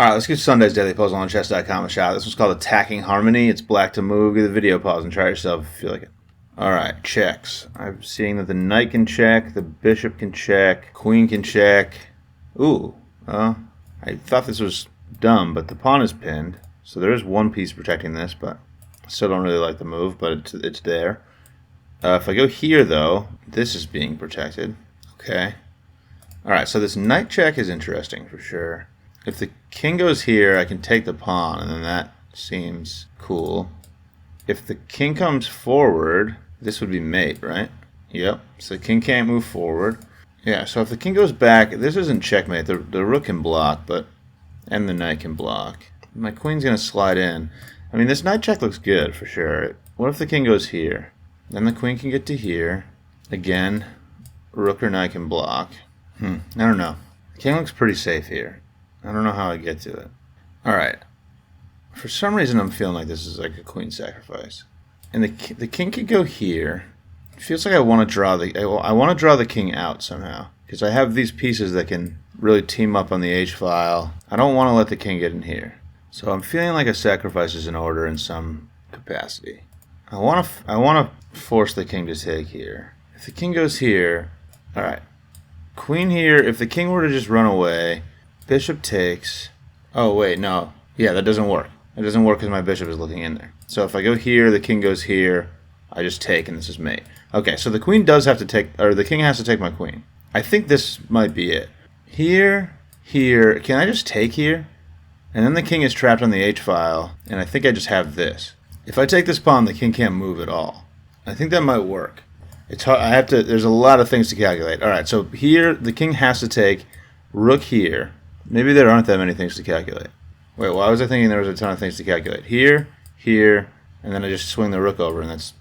Alright, let's get Sunday's Daily Puzzle on chess.com a shot. This one's called Attacking Harmony. It's black to move. Give the video pause and try it yourself if you feel like it. Alright, checks. I'm seeing that the knight can check, the bishop can check, queen can check. Ooh, I thought this was dumb, but the pawn is pinned. So there is one piece protecting this, but I still don't really like the move, but it's there. If I go here, though, this is being protected. Okay. Alright, so this knight check is interesting for sure. If the king goes here, I can take the pawn, and then that seems cool. If the king comes forward, this would be mate, right? Yep, so the king can't move forward. Yeah, so if the king goes back, this isn't checkmate. The rook can block, and the knight can block. My queen's going to slide in. I mean, this knight check looks good for sure. What if the king goes here? Then the queen can get to here. Again, rook or knight can block. I don't know. The king looks pretty safe here. I don't know how I get to it. Alright. For some reason I'm feeling like this is like a queen sacrifice. And the king could go here. It feels like I want to draw the king out somehow. Because I have these pieces that can really team up on the h-file. I don't want to let the king get in here. So I'm feeling like a sacrifice is in order in some capacity. I want to force the king to take here. If the king goes here, alright. Queen here, if the king were to just run away, bishop takes. Oh, wait, no. Yeah, that doesn't work. It doesn't work because my bishop is looking in there. So if I go here, the king goes here, I just take, and this is mate. Okay, so the queen does have to take, or the king has to take my queen. I think this might be it. Here, here. Can I just take here? And then the king is trapped on the h-file, and I think I just have this. If I take this pawn, the king can't move at all. I think that might work. It's hard. There's a lot of things to calculate. All right, so here, the king has to take rook here. Maybe there aren't that many things to calculate. Wait, why was I thinking there was a ton of things to calculate? Here, here, and then I just swing the rook over, and that's...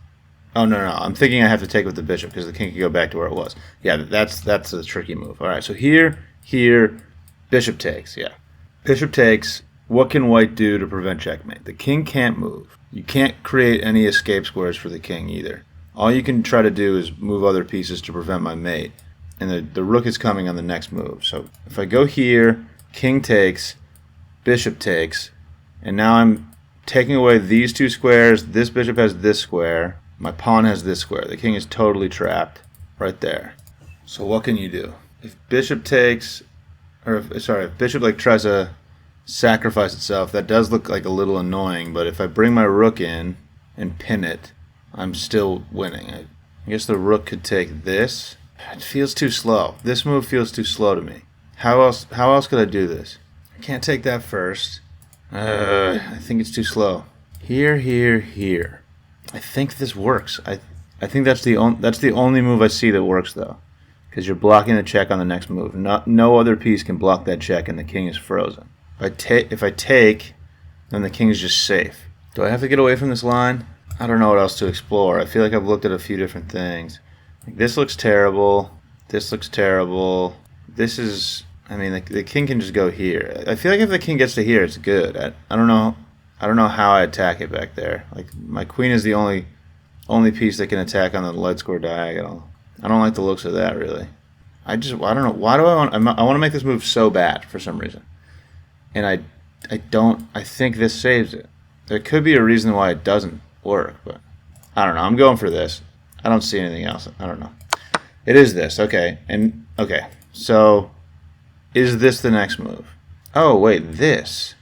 Oh, no. I'm thinking I have to take with the bishop, because the king can go back to where it was. Yeah, that's a tricky move. All right, so here, here, bishop takes, yeah. Bishop takes. What can white do to prevent checkmate? The king can't move. You can't create any escape squares for the king either. All you can try to do is move other pieces to prevent my mate. And the rook is coming on the next move. So if I go here, king takes, bishop takes, and now I'm taking away these two squares. This bishop has this square. My pawn has this square. The king is totally trapped right there. So what can you do? If bishop takes, or if bishop like tries to sacrifice itself, that does look like a little annoying, but if I bring my rook in and pin it, I'm still winning. I guess the rook could take this. It feels too slow. This move feels too slow to me. How else could I do this? I can't take that first. I think it's too slow. Here, here, here. I think this works. I think that's the only move I see that works though, because you're blocking the check on the next move. No other piece can block that check, and the king is frozen. If I take, then the king is just safe. Do I have to get away from this line? I don't know what else to explore. I feel like I've looked at a few different things. This looks terrible. This looks terrible. This is... I mean, the king can just go here. I feel like if the king gets to here, it's good. I don't know how I attack it back there. Like, my queen is the only piece that can attack on the lead square diagonal. I don't like the looks of that, really. I don't know. Why do I want to make this move so bad for some reason. And I think this saves it. There could be a reason why it doesn't work, but I don't know. I'm going for this. I don't see anything else. I don't know. It is this. Okay. And okay. So is this the next move? Oh, wait, this.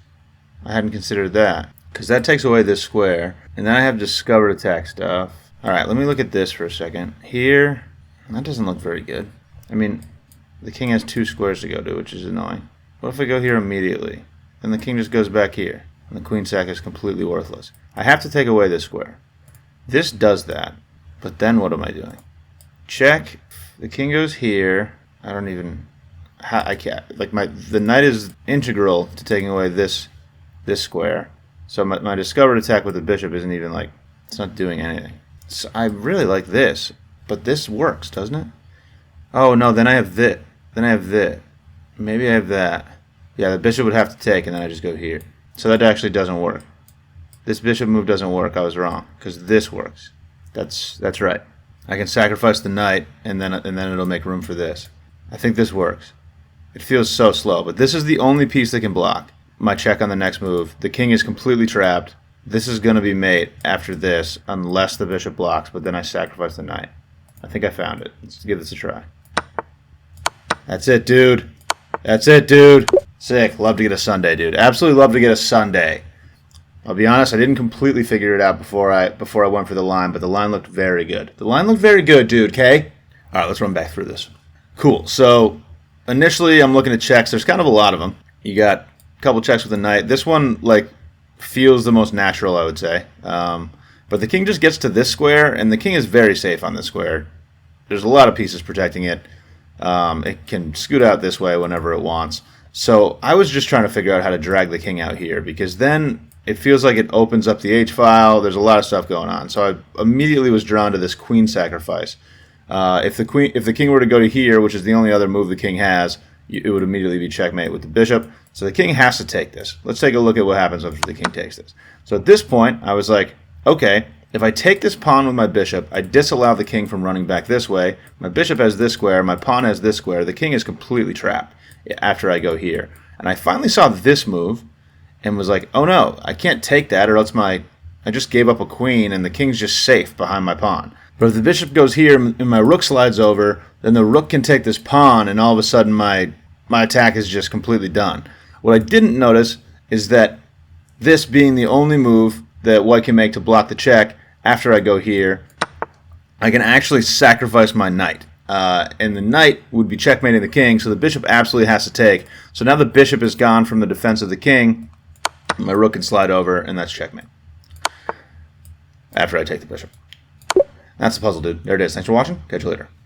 I hadn't considered that, because that takes away this square, and then I have discovered attack stuff. All right, let me look at this for a second. Here, that doesn't look very good. I mean, the king has two squares to go to, which is annoying. What if I go here immediately? Then the king just goes back here, and the queen sack is completely worthless. I have to take away this square. This does that, but then what am I doing? Check. The king goes here. I can't. Like, the knight is integral to taking away this square. So my discovered attack with the bishop isn't even like, it's not doing anything. So I really like this, but this works, doesn't it? Oh no, then I have this. Then I have this. Maybe I have that. Yeah, the bishop would have to take, and then I just go here. So that actually doesn't work. This bishop move doesn't work. I was wrong, because this works. That's right. I can sacrifice the knight, and then it'll make room for this. I think this works. It feels so slow, but this is the only piece that can block. my check on the next move. The king is completely trapped. This is going to be mate after this, unless the bishop blocks, but then I sacrifice the knight. I think I found it. Let's give this a try. That's it, dude. That's it, dude. Sick. Love to get a Sunday, dude. Absolutely love to get a Sunday. I'll be honest, I didn't completely figure it out before I went for the line, but the line looked very good. The line looked very good, dude, okay? All right, let's run back through this. Cool. So initially, I'm looking at checks. There's kind of a lot of them. You got a couple checks with the knight. This one, like, feels the most natural, I would say. But the king just gets to this square, and the king is very safe on this square. There's a lot of pieces protecting it. It can scoot out this way whenever it wants. So I was just trying to figure out how to drag the king out here, because then it feels like it opens up the h-file. There's a lot of stuff going on. So I immediately was drawn to this queen sacrifice. If the king were to go to here, which is the only other move the king has, it would immediately be checkmate with the bishop. So the king has to take this. Let's take a look at what happens after the king takes this. So at this point, I was like, okay, if I take this pawn with my bishop, I disallow the king from running back this way. My bishop has this square, my pawn has this square. The king is completely trapped after I go here. And I finally saw this move and was like, oh no, I can't take that, or else I just gave up a queen and the king's just safe behind my pawn. But if the bishop goes here and my rook slides over, then the rook can take this pawn, and all of a sudden my attack is just completely done. What I didn't notice is that this being the only move that white can make to block the check, after I go here, I can actually sacrifice my knight. And the knight would be checkmating the king, so the bishop absolutely has to take. So now the bishop is gone from the defense of the king. My rook can slide over, and that's checkmate. After I take the bishop. That's the puzzle, dude. There it is. Thanks for watching. Catch you later.